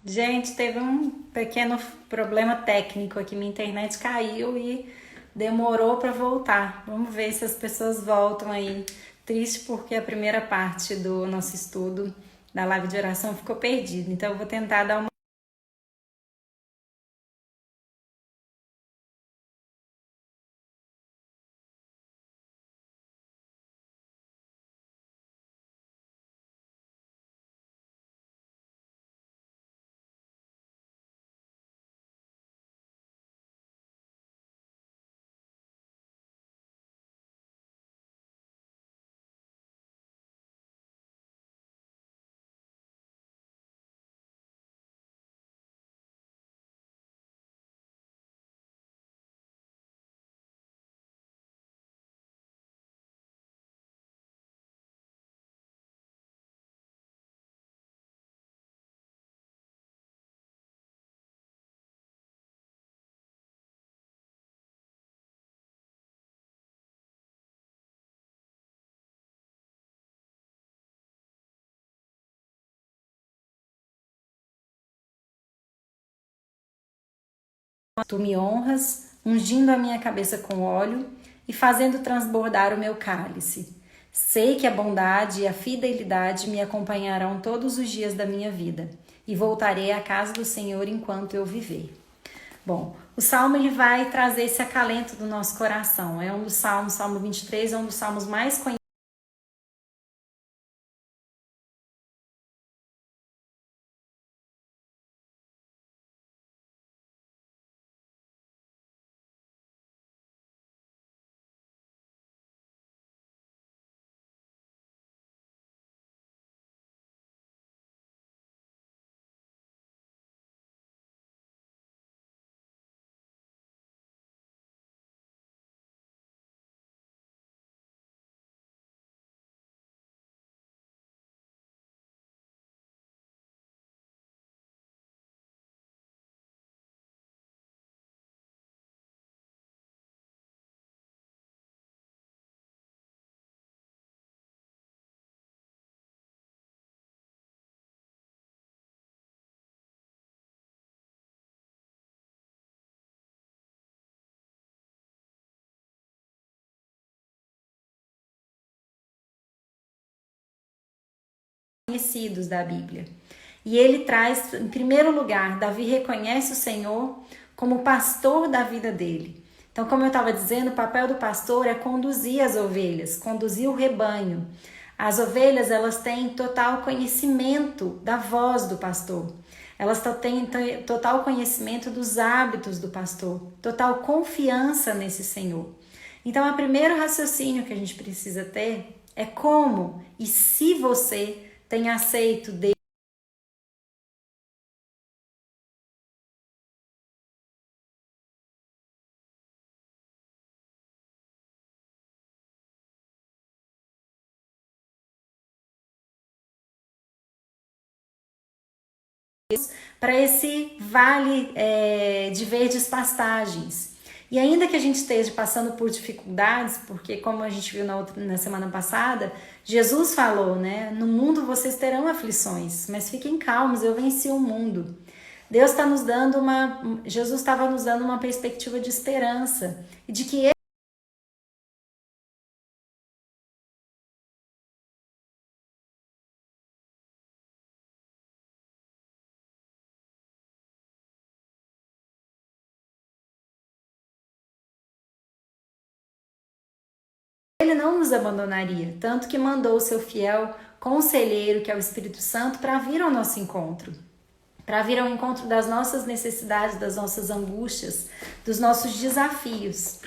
Gente, teve um pequeno problema técnico aqui, minha internet caiu e demorou para voltar. Vamos ver se as pessoas voltam aí. Triste porque a primeira parte do nosso estudo da live de oração ficou perdida. Então eu vou tentar dar uma Tu me honras, ungindo a minha cabeça com óleo e fazendo transbordar o meu cálice. Sei que a bondade e a fidelidade me acompanharão todos os dias da minha vida e voltarei à casa do Senhor enquanto eu viver. Bom, o Salmo ele vai trazer esse acalento do nosso coração. É um dos salmos, Salmo 23, é um dos salmos mais conhecidos da Bíblia. E ele traz, em primeiro lugar, Davi reconhece o Senhor como pastor da vida dele. Então, como eu estava dizendo, o papel do pastor é conduzir as ovelhas, conduzir o rebanho. As ovelhas, elas têm total conhecimento da voz do pastor. Elas têm total conhecimento dos hábitos do pastor, total confiança nesse Senhor. Então, o primeiro raciocínio que a gente precisa ter é como e se você tem aceito Deus para esse vale de verdes pastagens. E ainda que a gente esteja passando por dificuldades, porque como a gente viu na semana passada, Jesus falou, né? No mundo vocês terão aflições, mas fiquem calmos, eu venci o mundo. Deus está nos dando Jesus estava nos dando uma perspectiva de esperança e de que Ele não nos abandonaria, tanto que mandou o seu fiel conselheiro, que é o Espírito Santo, para vir ao nosso encontro, para vir ao encontro das nossas necessidades, das nossas angústias, dos nossos desafios.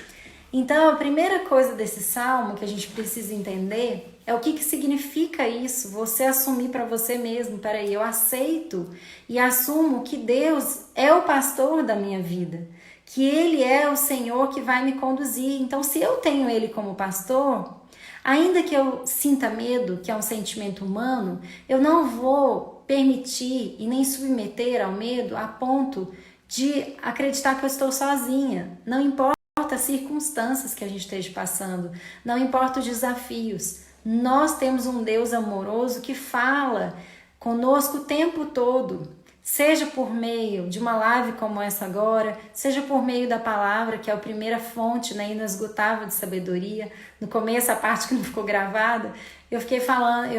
Então, a primeira coisa desse salmo que a gente precisa entender é o que significa isso, você assumir para você mesmo, peraí, eu aceito e assumo que Deus é o pastor da minha vida, que Ele é o Senhor que vai me conduzir. Então, se eu tenho Ele como pastor, ainda que eu sinta medo, que é um sentimento humano, eu não vou permitir e nem submeter ao medo a ponto de acreditar que eu estou sozinha. Não importa as circunstâncias que a gente esteja passando, não importa os desafios. Nós temos um Deus amoroso que fala conosco o tempo todo. Seja por meio de uma live como essa agora, seja por meio da palavra, que é a primeira fonte, né, inesgotável de sabedoria. No começo, a parte que não ficou gravada, eu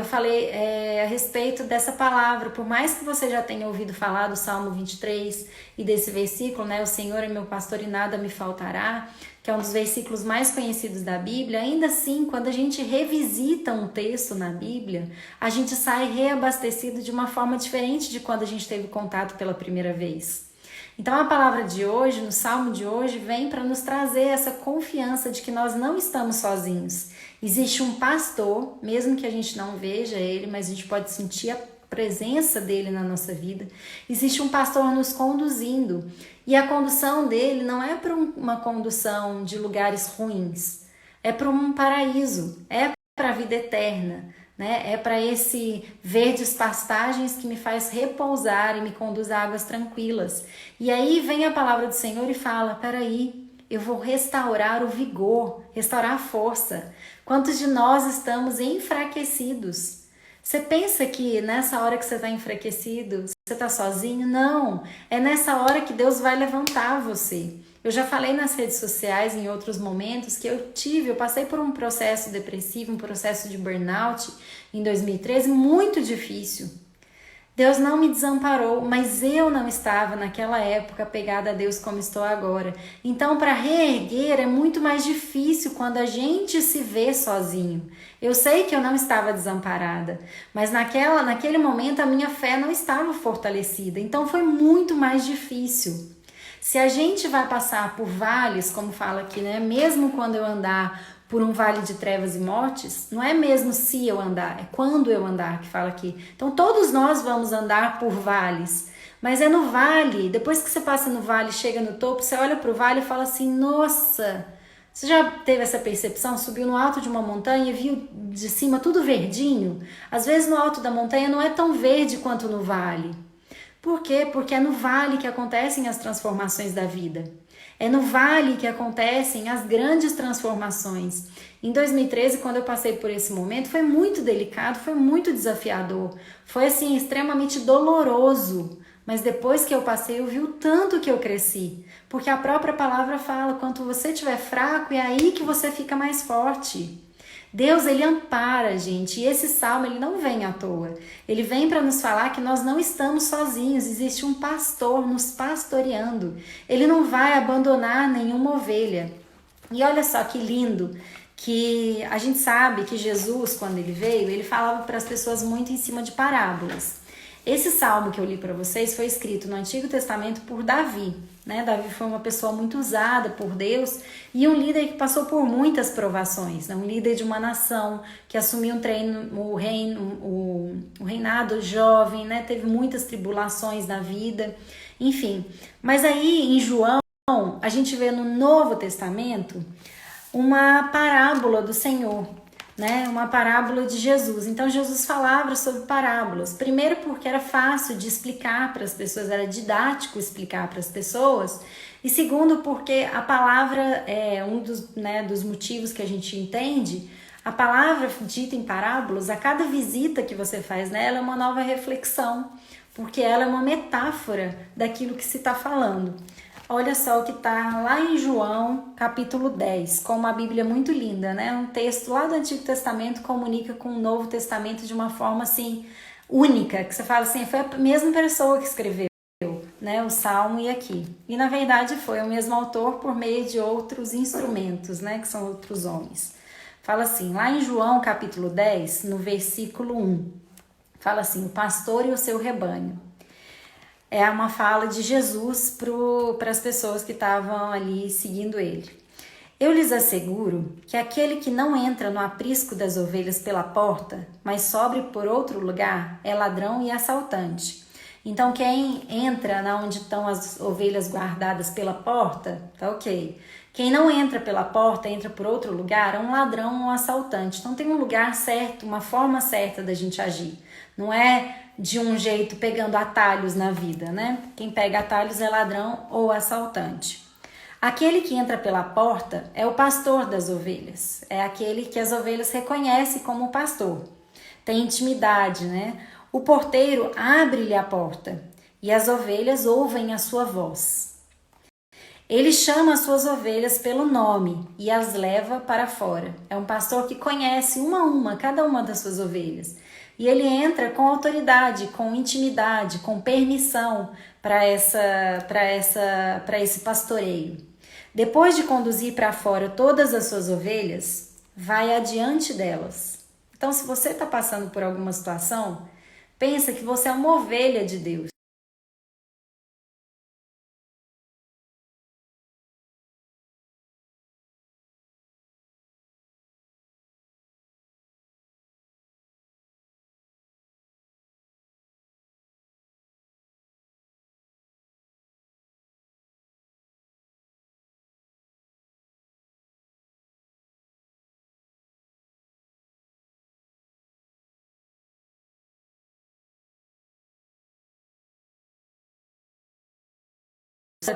falei a respeito dessa palavra. Por mais que você já tenha ouvido falar do Salmo 23 e desse versículo, né, o Senhor é meu pastor e nada me faltará, que é um dos versículos mais conhecidos da Bíblia, ainda assim, quando a gente revisita um texto na Bíblia, a gente sai reabastecido de uma forma diferente de quando a gente teve contato pela primeira vez. Então a palavra de hoje, no Salmo de hoje, vem para nos trazer essa confiança de que nós não estamos sozinhos. Existe um pastor, mesmo que a gente não veja ele, mas a gente pode sentir a presença dele na nossa vida. Existe um pastor nos conduzindo. E a condução dele não é para uma condução de lugares ruins, é para um paraíso, é para a vida eterna, né? É para esse verdes pastagens que me faz repousar e me conduz a águas tranquilas. E aí vem a palavra do Senhor e fala: peraí, eu vou restaurar o vigor, restaurar a força. Quantos de nós estamos enfraquecidos? Você pensa que nessa hora que você está enfraquecido, você está sozinho? Não, é nessa hora que Deus vai levantar você. Eu já falei nas redes sociais em outros momentos que eu passei por um processo depressivo, um processo de burnout em 2013 muito difícil. Deus não me desamparou, mas eu não estava naquela época apegada a Deus como estou agora. Então, para reerguer é muito mais difícil quando a gente se vê sozinho. Eu sei que eu não estava desamparada, mas naquele momento a minha fé não estava fortalecida. Então, foi muito mais difícil. Se a gente vai passar por vales, como fala aqui, né? Mesmo quando eu andar por um vale de trevas e mortes, não é mesmo se eu andar, é quando eu andar que fala aqui. Então todos nós vamos andar por vales, mas é no vale, depois que você passa no vale, chega no topo, você olha para o vale e fala assim: nossa, você já teve essa percepção? Subiu no alto de uma montanha e viu de cima tudo verdinho? Às vezes no alto da montanha não é tão verde quanto no vale. Por quê? Porque é no vale que acontecem as transformações da vida. É no vale que acontecem as grandes transformações. Em 2013, quando eu passei por esse momento, foi muito delicado, foi muito desafiador. Foi assim, extremamente doloroso. Mas depois que eu passei, eu vi o tanto que eu cresci. Porque a própria palavra fala, quando você estiver fraco, é aí que você fica mais forte. Deus, ele ampara, gente, e esse salmo, ele não vem à toa. Ele vem para nos falar que nós não estamos sozinhos, existe um pastor nos pastoreando. Ele não vai abandonar nenhuma ovelha. E olha só que lindo, que a gente sabe que Jesus, quando ele veio, ele falava para as pessoas muito em cima de parábolas. Esse salmo que eu li para vocês foi escrito no Antigo Testamento por Davi, né? Davi foi uma pessoa muito usada por Deus e um líder que passou por muitas provações, né? Um líder de uma nação que assumiu o reinado jovem, né? Teve muitas tribulações na vida, enfim. Mas aí em João, a gente vê no Novo Testamento uma parábola do Senhor, né? Uma parábola de Jesus. Então Jesus falava sobre parábolas. Primeiro porque era fácil de explicar para as pessoas, era didático explicar para as pessoas. E segundo porque a palavra é um dos motivos que a gente entende. A palavra dita em parábolas, a cada visita que você faz nela é uma nova reflexão, porque ela é uma metáfora daquilo que se está falando. Olha só o que está lá em João, capítulo 10, com uma Bíblia muito linda, né? Um texto lá do Antigo Testamento comunica com o Novo Testamento de uma forma, assim, única, que você fala assim, foi a mesma pessoa que escreveu, né? O Salmo e aqui. E, na verdade, foi o mesmo autor por meio de outros instrumentos, né? Que são outros homens. Fala assim, lá em João, capítulo 10, no versículo 1, fala assim, o pastor e o seu rebanho. É uma fala de Jesus para as pessoas que estavam ali seguindo ele. Eu lhes asseguro que aquele que não entra no aprisco das ovelhas pela porta, mas sobe por outro lugar, é ladrão e assaltante. Então quem entra na onde estão as ovelhas guardadas pela porta, tá ok. Quem não entra pela porta, entra por outro lugar, é um ladrão ou um assaltante. Então tem um lugar certo, uma forma certa da gente agir. Não é de um jeito pegando atalhos na vida, né? Quem pega atalhos é ladrão ou assaltante. Aquele que entra pela porta é o pastor das ovelhas. É aquele que as ovelhas reconhecem como pastor. Tem intimidade, né? O porteiro abre-lhe a porta e as ovelhas ouvem a sua voz. Ele chama as suas ovelhas pelo nome e as leva para fora. É um pastor que conhece uma a uma, cada uma das suas ovelhas. E ele entra com autoridade, com intimidade, com permissão para esse pastoreio. Depois de conduzir para fora todas as suas ovelhas, vai adiante delas. Então, se você está passando por alguma situação, pensa que você é uma ovelha de Deus.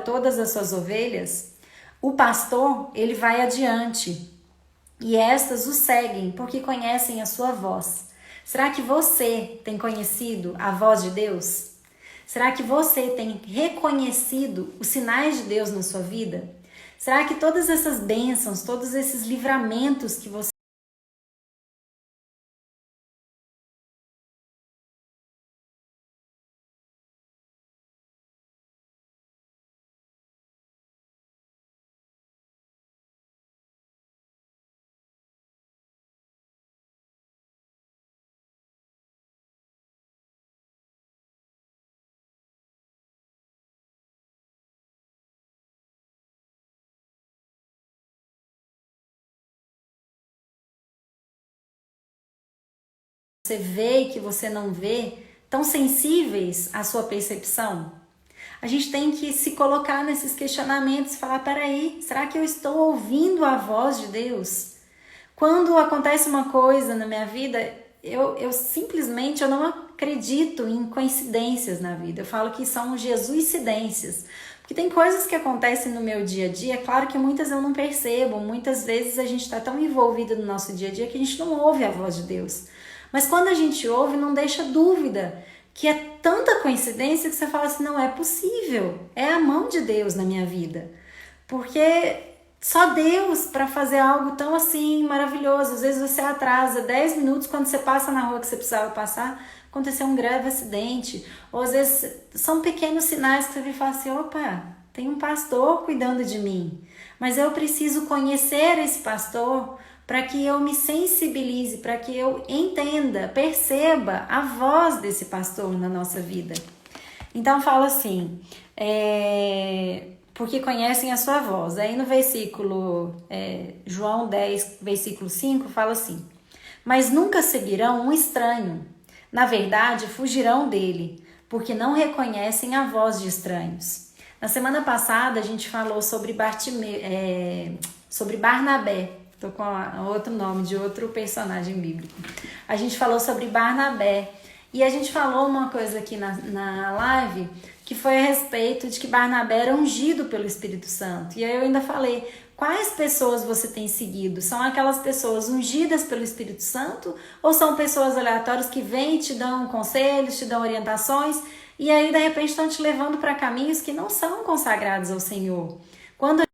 Todas as suas ovelhas, o pastor, ele vai adiante e estas o seguem porque conhecem a sua voz. Será que você tem conhecido a voz de Deus? Será que você tem reconhecido os sinais de Deus na sua vida? Será que todas essas bênçãos, todos esses livramentos que você vê e que você não vê, tão sensíveis à sua percepção? A gente tem que se colocar nesses questionamentos e falar, peraí, será que eu estou ouvindo a voz de Deus? Quando acontece uma coisa na minha vida, eu simplesmente eu não acredito em coincidências na vida. Eu falo que são Jesuicidências. Porque tem coisas que acontecem no meu dia a dia, claro que muitas eu não percebo, muitas vezes a gente está tão envolvido no nosso dia a dia que a gente não ouve a voz de Deus. Mas quando a gente ouve, não deixa dúvida que é tanta coincidência que você fala assim, não é possível, é a mão de Deus na minha vida. Porque só Deus para fazer algo tão assim maravilhoso. Às vezes você atrasa 10 minutos quando você passa na rua que você precisava passar, aconteceu um grave acidente. Ou às vezes são pequenos sinais que você vai falar assim, opa, tem um pastor cuidando de mim. Mas eu preciso conhecer esse pastor para que eu me sensibilize, para que eu entenda, perceba a voz desse pastor na nossa vida. Então fala assim, porque conhecem a sua voz. Aí no versículo, João 10, versículo 5, fala assim, mas nunca seguirão um estranho. Na verdade, fugirão dele, porque não reconhecem a voz de estranhos. Na semana passada, a gente falou sobre Barnabé. Estou com outro nome de outro personagem bíblico. A gente falou sobre Barnabé. E a gente falou uma coisa aqui na live que foi a respeito de que Barnabé era ungido pelo Espírito Santo. E aí eu ainda falei, quais pessoas você tem seguido? São aquelas pessoas ungidas pelo Espírito Santo? Ou são pessoas aleatórias que vêm e te dão conselhos, te dão orientações e aí de repente estão te levando para caminhos que não são consagrados ao Senhor? Quando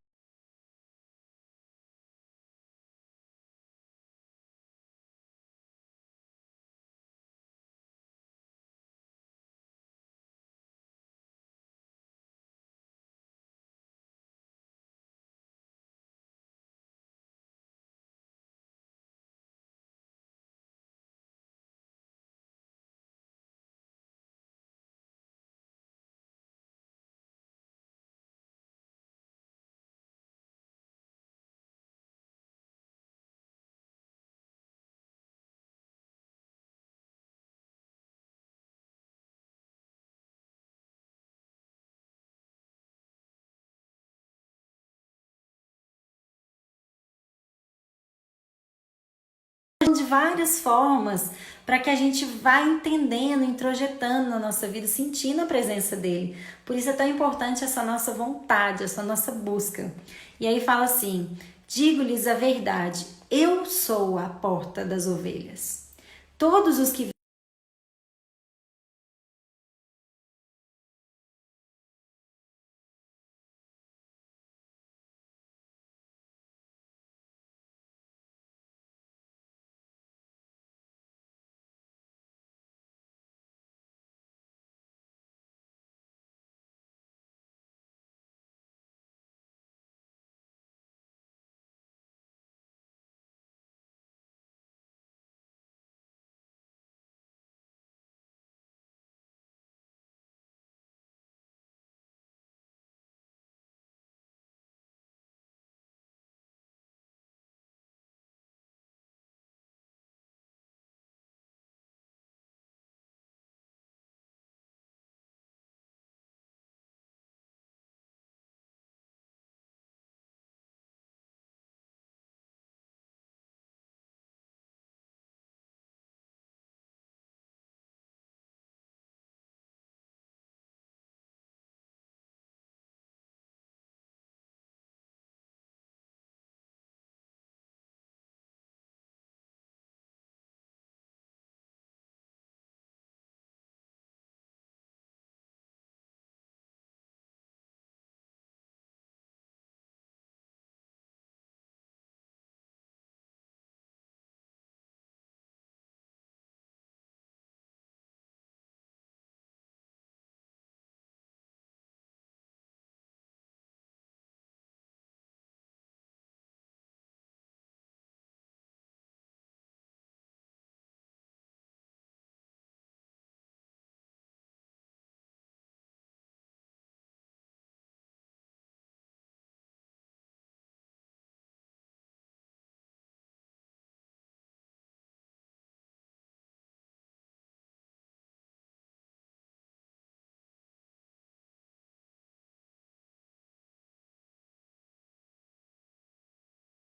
de várias formas para que a gente vá entendendo, introjetando na nossa vida, sentindo a presença dele. Por isso é tão importante essa nossa vontade, essa nossa busca. E aí fala assim, digo-lhes a verdade, eu sou a porta das ovelhas. Todos os que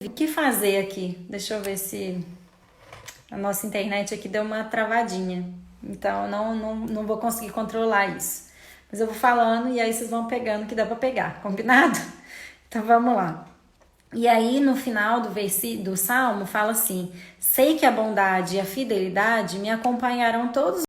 O que fazer aqui? Deixa eu ver se a nossa internet aqui deu uma travadinha. Então, não vou conseguir controlar isso. Mas eu vou falando e aí vocês vão pegando o que dá pra pegar, combinado? Então, vamos lá. E aí, no final do Salmo, fala assim: sei que a bondade e a fidelidade me acompanharão todos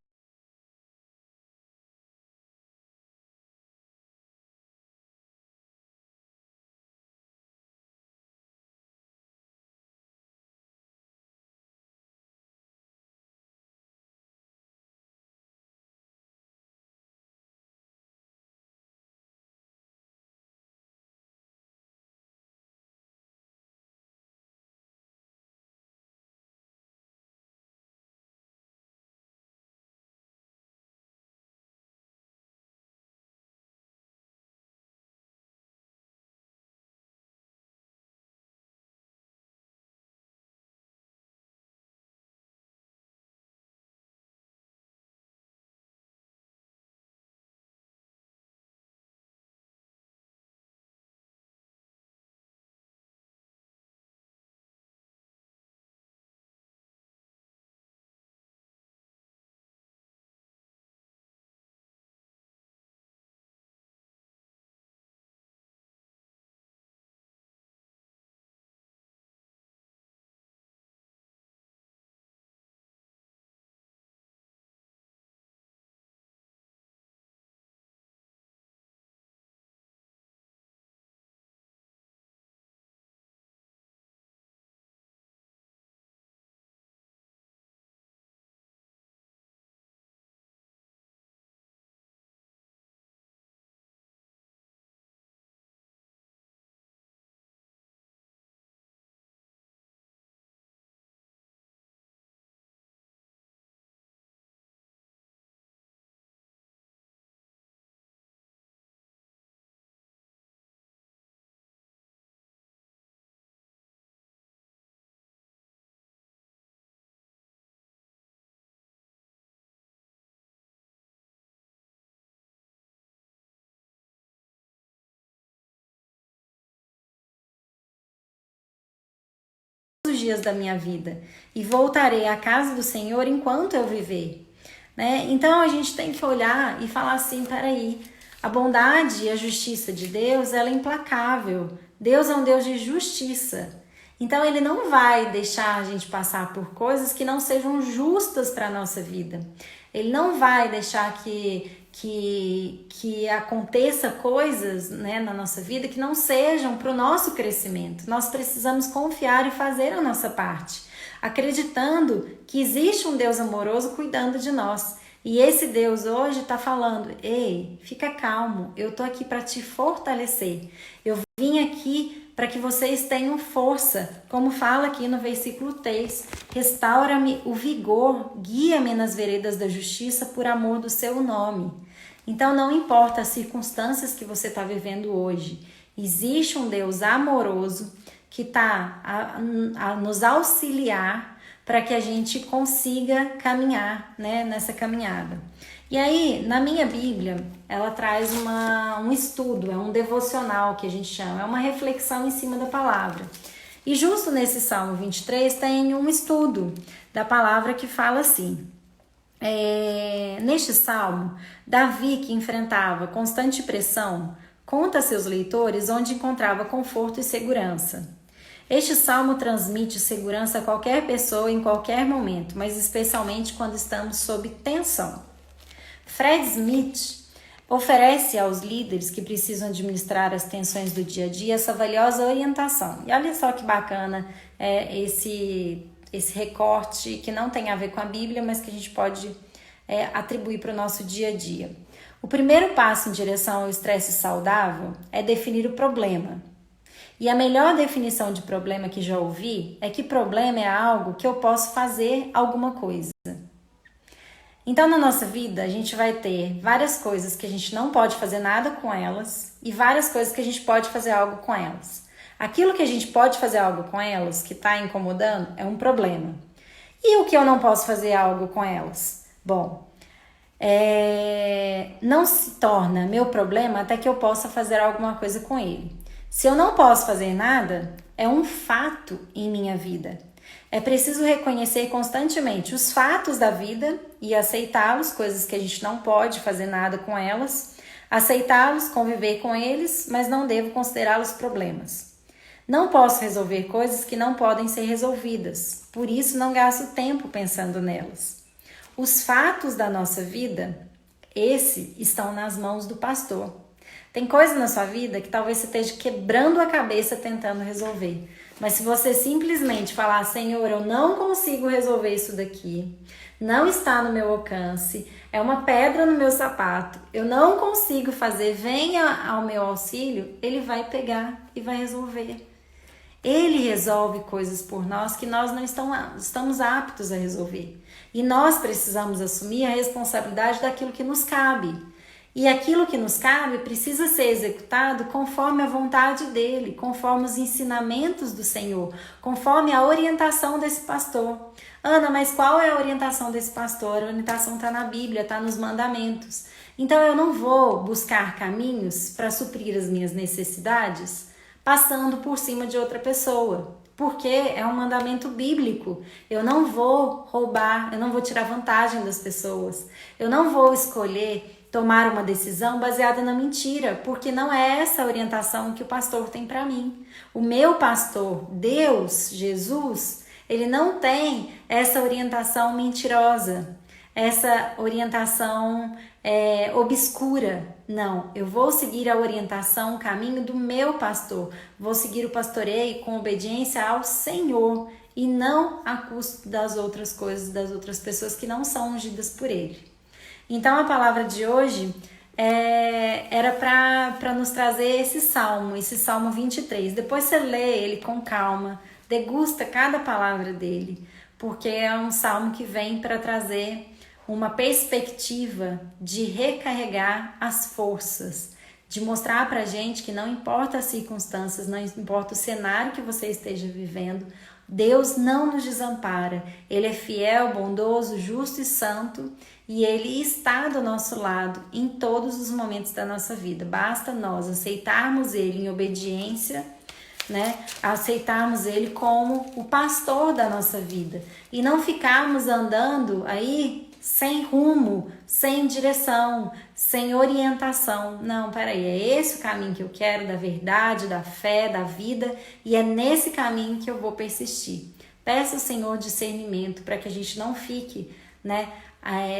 os dias da minha vida e voltarei à casa do Senhor enquanto eu viver, né? Então a gente tem que olhar e falar assim, peraí, a bondade e a justiça de Deus, ela é implacável. Deus é um Deus de justiça. Então ele não vai deixar a gente passar por coisas que não sejam justas para a nossa vida. Ele não vai deixar que aconteça coisas, né, na nossa vida que não sejam para o nosso crescimento. Nós precisamos confiar e fazer a nossa parte, acreditando que existe um Deus amoroso cuidando de nós. E esse Deus hoje está falando: ei, fica calmo, eu estou aqui para te fortalecer. Eu vim aqui para que vocês tenham força, como fala aqui no versículo 3, restaura-me o vigor, guia-me nas veredas da justiça por amor do seu nome. Então não importa as circunstâncias que você está vivendo hoje, existe um Deus amoroso que está a nos auxiliar para que a gente consiga caminhar, né, nessa caminhada. E aí, na minha Bíblia, ela traz um estudo, é um devocional que a gente chama, é uma reflexão em cima da palavra. E justo nesse Salmo 23 tem um estudo da palavra que fala assim: neste Salmo, Davi, que enfrentava constante pressão, conta a seus leitores onde encontrava conforto e segurança. Este salmo transmite segurança a qualquer pessoa em qualquer momento, mas especialmente quando estamos sob tensão. Fred Smith oferece aos líderes que precisam administrar as tensões do dia a dia essa valiosa orientação. E olha só que bacana esse recorte que não tem a ver com a Bíblia, mas que a gente pode atribuir para o nosso dia a dia. O primeiro passo em direção ao estresse saudável é definir o problema. E a melhor definição de problema que já ouvi é que problema é algo que eu posso fazer alguma coisa. Então, na nossa vida, a gente vai ter várias coisas que a gente não pode fazer nada com elas e várias coisas que a gente pode fazer algo com elas. Aquilo que a gente pode fazer algo com elas, que está incomodando, é um problema. E o que eu não posso fazer algo com elas? Bom, não se torna meu problema até que eu possa fazer alguma coisa com ele. Se eu não posso fazer nada, é um fato em minha vida. É preciso reconhecer constantemente os fatos da vida e aceitá-los, coisas que a gente não pode fazer nada com elas, aceitá-los, conviver com eles, mas não devo considerá-los problemas. Não posso resolver coisas que não podem ser resolvidas, por isso não gasto tempo pensando nelas. Os fatos da nossa vida, estão nas mãos do pastor. Tem coisa na sua vida que talvez você esteja quebrando a cabeça tentando resolver. Mas se você simplesmente falar, Senhor, eu não consigo resolver isso daqui, não está no meu alcance, é uma pedra no meu sapato, eu não consigo fazer, venha ao meu auxílio, Ele vai pegar e vai resolver. Ele resolve coisas por nós que nós não estamos aptos a resolver. E nós precisamos assumir a responsabilidade daquilo que nos cabe. E aquilo que nos cabe precisa ser executado conforme a vontade dele, conforme os ensinamentos do Senhor, conforme a orientação desse pastor. Ana, mas qual é a orientação desse pastor? A orientação está na Bíblia, está nos mandamentos. Então eu não vou buscar caminhos para suprir as minhas necessidades passando por cima de outra pessoa, porque é um mandamento bíblico. Eu não vou roubar, eu não vou tirar vantagem das pessoas, eu não vou escolher tomar uma decisão baseada na mentira, porque não é essa a orientação que o pastor tem para mim. O meu pastor, Deus, Jesus, ele não tem essa orientação mentirosa, essa orientação obscura. Não, eu vou seguir a orientação, o caminho do meu pastor. Vou seguir o pastoreio com obediência ao Senhor e não a custo das outras coisas, das outras pessoas que não são ungidas por Ele. Então a palavra de hoje era para nos trazer esse Salmo 23. Depois você lê ele com calma, degusta cada palavra dele, porque é um salmo que vem para trazer uma perspectiva de recarregar as forças, de mostrar pra gente que não importa as circunstâncias, não importa o cenário que você esteja vivendo, Deus não nos desampara. Ele é fiel, bondoso, justo e santo, e Ele está do nosso lado em todos os momentos da nossa vida. Basta nós aceitarmos Ele em obediência, aceitarmos Ele como o pastor da nossa vida e não ficarmos andando aí sem rumo, sem direção, sem orientação. Não, peraí, é esse o caminho que eu quero, da verdade, da fé, da vida, e é nesse caminho que eu vou persistir. Peça ao Senhor discernimento para que a gente não fique,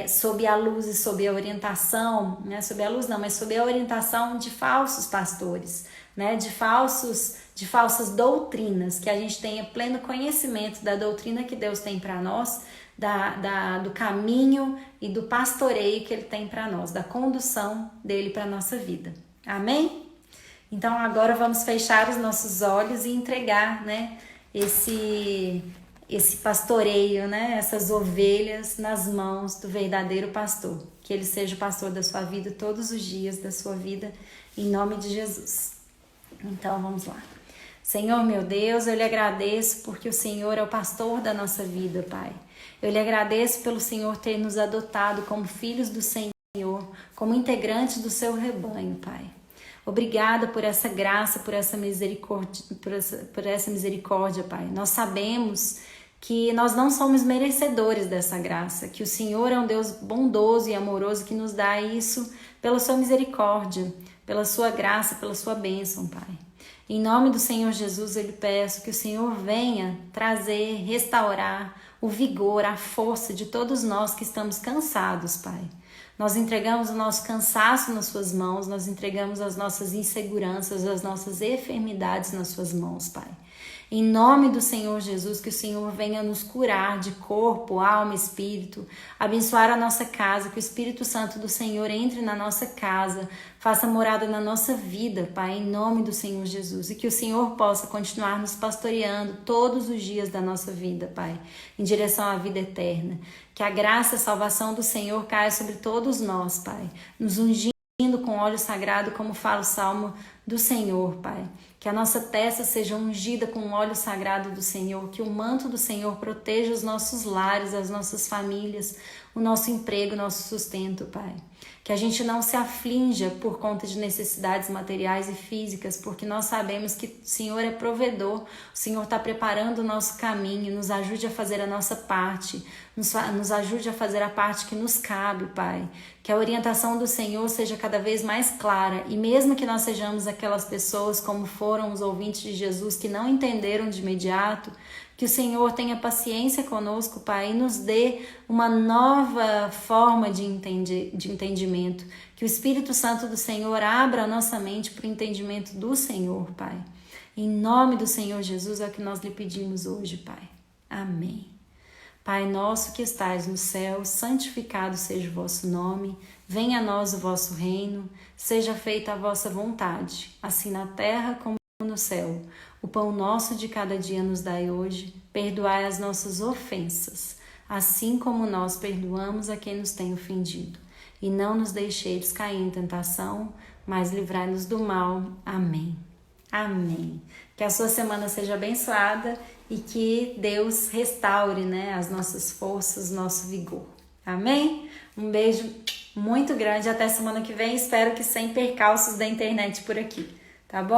sob a luz e sob a orientação, sob a luz não, mas sob a orientação de falsos pastores, de falsas doutrinas, que a gente tenha pleno conhecimento da doutrina que Deus tem para nós, do caminho e do pastoreio que Ele tem para nós, da condução dele para a nossa vida. Amém? Então agora vamos fechar os nossos olhos e entregar, esse pastoreio, essas ovelhas nas mãos do verdadeiro pastor. Que Ele seja o pastor da sua vida todos os dias da sua vida, em nome de Jesus. Então vamos lá. Senhor meu Deus, eu lhe agradeço porque o Senhor é o pastor da nossa vida, Pai. Eu lhe agradeço pelo Senhor ter nos adotado como filhos do Senhor, como integrantes do seu rebanho, Pai. Obrigada por essa graça, por essa misericórdia, Pai. Nós sabemos que nós não somos merecedores dessa graça, que o Senhor é um Deus bondoso e amoroso que nos dá isso pela sua misericórdia, pela sua graça, pela sua bênção, Pai. Em nome do Senhor Jesus, eu lhe peço que o Senhor venha trazer, restaurar o vigor, a força de todos nós que estamos cansados, Pai. Nós entregamos o nosso cansaço nas suas mãos, nós entregamos as nossas inseguranças, as nossas enfermidades nas suas mãos, Pai. Em nome do Senhor Jesus, que o Senhor venha nos curar de corpo, alma, espírito, abençoar a nossa casa, que o Espírito Santo do Senhor entre na nossa casa, faça morada na nossa vida, Pai, em nome do Senhor Jesus, e que o Senhor possa continuar nos pastoreando todos os dias da nossa vida, Pai, em direção à vida eterna. Que a graça e a salvação do Senhor caia sobre todos nós, Pai, nos ungindo com óleo sagrado, como fala o Salmo do Senhor, Pai. Que a nossa testa seja ungida com o óleo sagrado do Senhor, que o manto do Senhor proteja os nossos lares, as nossas famílias, o nosso emprego, o nosso sustento, Pai. Que a gente não se aflinja por conta de necessidades materiais e físicas, porque nós sabemos que o Senhor é provedor, o Senhor está preparando o nosso caminho, nos ajude a fazer a nossa parte, nos ajude a fazer a parte que nos cabe, Pai. Que a orientação do Senhor seja cada vez mais clara, e mesmo que nós sejamos aquelas pessoas como foram os ouvintes de Jesus que não entenderam de imediato, que o Senhor tenha paciência conosco, Pai, e nos dê uma nova forma de entendimento. Que o Espírito Santo do Senhor abra a nossa mente para o entendimento do Senhor, Pai. Em nome do Senhor Jesus é o que nós lhe pedimos hoje, Pai. Amém. Pai nosso que estais no céu, santificado seja o vosso nome. Venha a nós o vosso reino. Seja feita a vossa vontade, assim na terra como no céu. O pão nosso de cada dia nos dai hoje, perdoai as nossas ofensas, assim como nós perdoamos a quem nos tem ofendido. E não nos deixeis cair em tentação, mas livrai-nos do mal. Amém. Amém. Que a sua semana seja abençoada e que Deus restaure, as nossas forças, nosso vigor. Amém? Um beijo muito grande, até semana que vem. Espero que sem percalços da internet por aqui, tá bom?